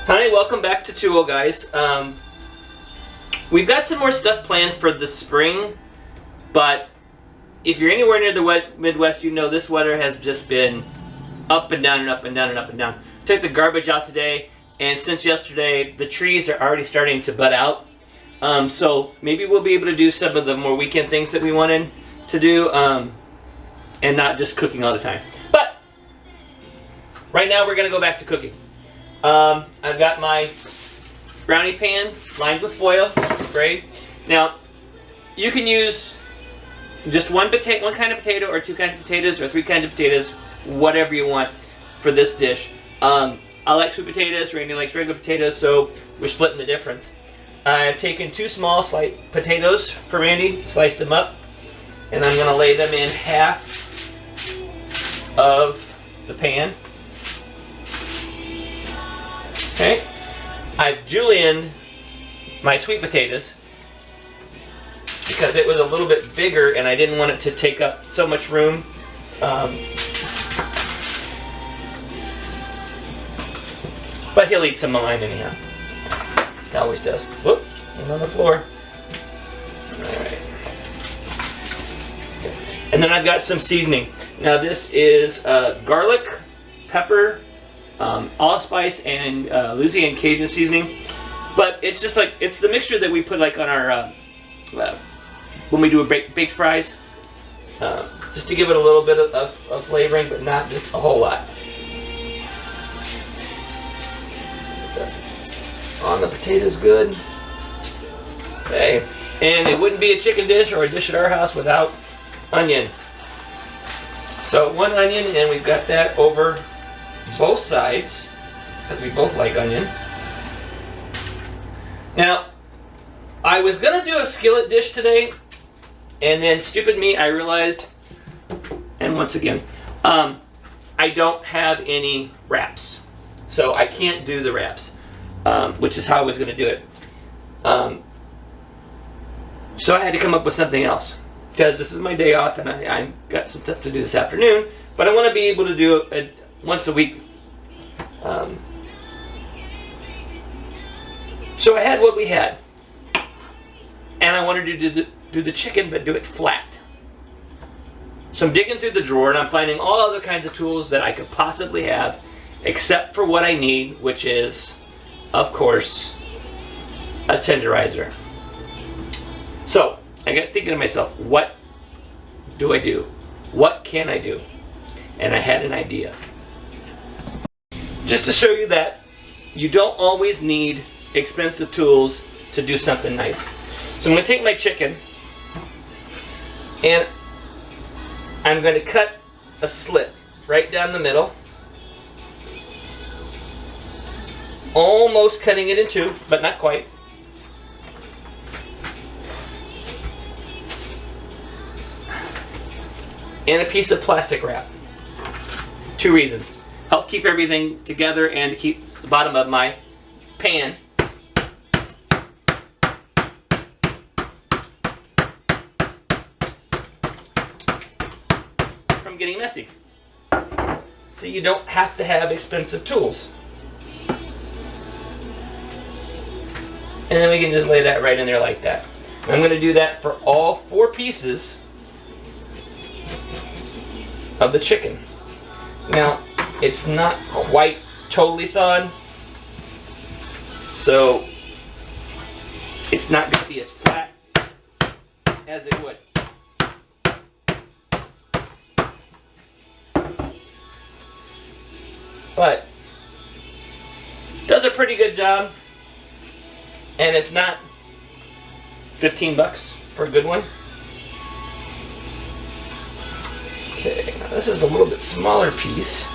Hi, welcome back to Tuo, guys. We've got some more stuff planned for the spring, but if you're anywhere near the Midwest, you know this weather has just been up and down and up and down and up and down. Took the garbage out today, and since yesterday, the trees are already starting to bud out. So maybe we'll be able to do some of the more weekend things that we wanted to do, and not just cooking all the time. But right now, we're going to go back to cooking. I've got my brownie pan lined with foil, sprayed. Now, you can use just one kind of potato, or two kinds of potatoes, or three kinds of potatoes, whatever you want for this dish. I like sweet potatoes, Randy likes regular potatoes, so we're splitting the difference. I've taken two small potatoes for Randy, sliced them up, and I'm going to lay them in half of the pan. Okay, I've julienned my sweet potatoes because it was a little bit bigger and I didn't want it to take up so much room. But he'll eat some of mine anyhow. He always does. Whoop, he's on the floor. Alright. And then I've got some seasoning. Now this is garlic, pepper, allspice, and Louisiana Cajun seasoning. But it's just like, it's the mixture that we put like on our, when we do baked fries. Just to give it a little bit of flavoring, but not just a whole lot. On the potatoes good. Okay. And it wouldn't be a chicken dish or a dish at our house without onion. So one onion, and we've got that over both sides, because we both like onion. Now, I was going to do a skillet dish today, and then stupid me, I realized, and once again, I don't have any wraps. So I can't do the wraps, which is how I was going to do it. So I had to come up with something else, because this is my day off, and I got some stuff to do this afternoon, but I want to be able to do it once a week. So I had what we had, and I wanted to do the chicken, but do it flat. So I'm digging through the drawer, and I'm finding all other kinds of tools that I could possibly have, except for what I need, which is, of course, a tenderizer. So I got thinking to myself, what do I do? What can I do? And I had an idea. Just to show you that you don't always need expensive tools to do something nice. So I'm going to take my chicken, and I'm going to cut a slit right down the middle, almost cutting it in two, but not quite. And a piece of plastic wrap. Two reasons. Help keep everything together and to keep the bottom of my pan from getting messy. So you don't have to have expensive tools. And then we can just lay that right in there like that. I'm going to do that for all four pieces of the chicken. Now, it's not quite totally thawed, so it's not going to be as flat as it would. But does a pretty good job, and it's not 15 bucks for a good one. Okay, now this is a little bit smaller piece.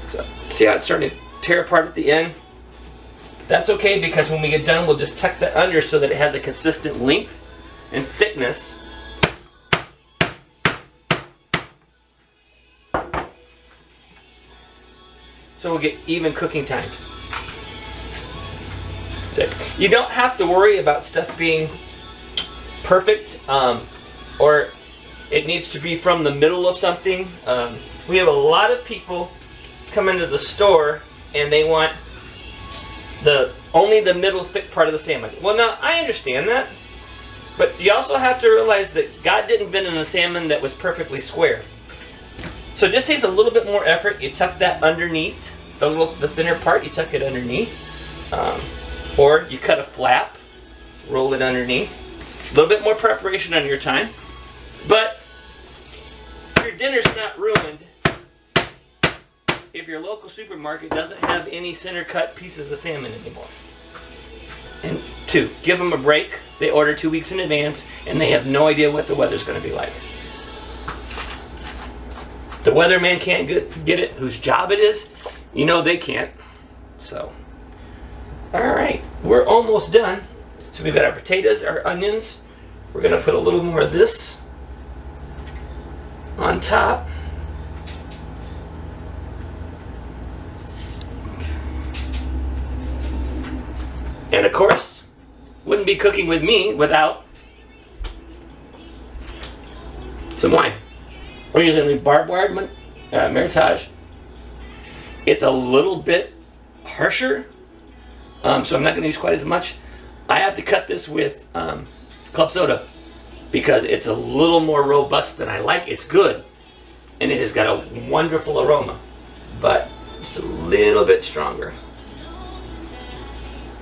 So, see how it's starting to tear apart at the end? That's okay, because when we get done, we'll just tuck that under so that it has a consistent length and thickness. So we'll get even cooking times. So you don't have to worry about stuff being perfect. or it needs to be from the middle of something. We have a lot of people come into the store and they want only the middle thick part of the salmon. Well, now I understand that, but you also have to realize that God didn't invent a salmon that was perfectly square. So it just takes a little bit more effort. You tuck that underneath, the thinner part, you tuck it underneath. Or you cut a flap, roll it underneath. A little bit more preparation on your time. But your dinner's not ruined if your local supermarket doesn't have any center cut pieces of salmon anymore. And 2, give them a break. They order 2 weeks in advance and they have no idea what the weather's going to be like. The weatherman can't get it, whose job it is. You know they can't. So, alright, we're almost done. So we've got our potatoes, our onions. We're going to put a little more of this on top. And of course, wouldn't be cooking with me without some wine. We're using the Barb Wire Meritage. It's a little bit harsher, so I'm not going to use quite as much. I have to cut this with club soda because it's a little more robust than I like. It's good, and it has got a wonderful aroma, but just a little bit stronger.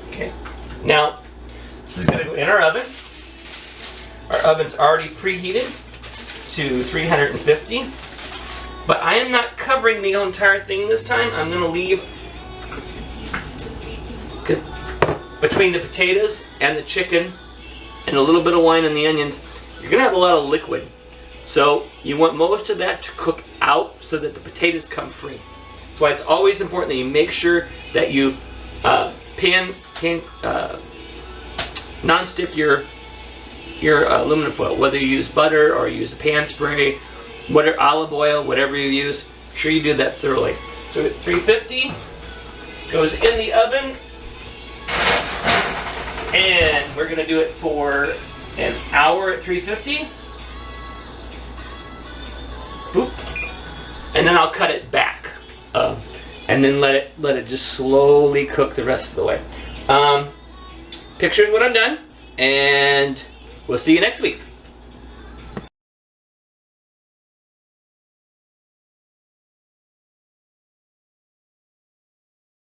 Okay, now this is going to go in our oven. Our oven's already preheated to 350, but I am not covering the entire thing this time. I'm going to leave, because between the potatoes and the chicken and a little bit of wine and the onions, you're going to have a lot of liquid. So you want most of that to cook out so that the potatoes come free. That's why it's always important that you make sure that you non-stick your aluminum foil, whether you use butter or you use a pan spray, whatever, olive oil, whatever you use. Make sure you do that thoroughly. So at 350, goes in the oven, and we're gonna do it for an hour at 350. Boop. And then I'll cut it back, and then let it just slowly cook the rest of the way. Pictures when I'm done, and we'll see you next week.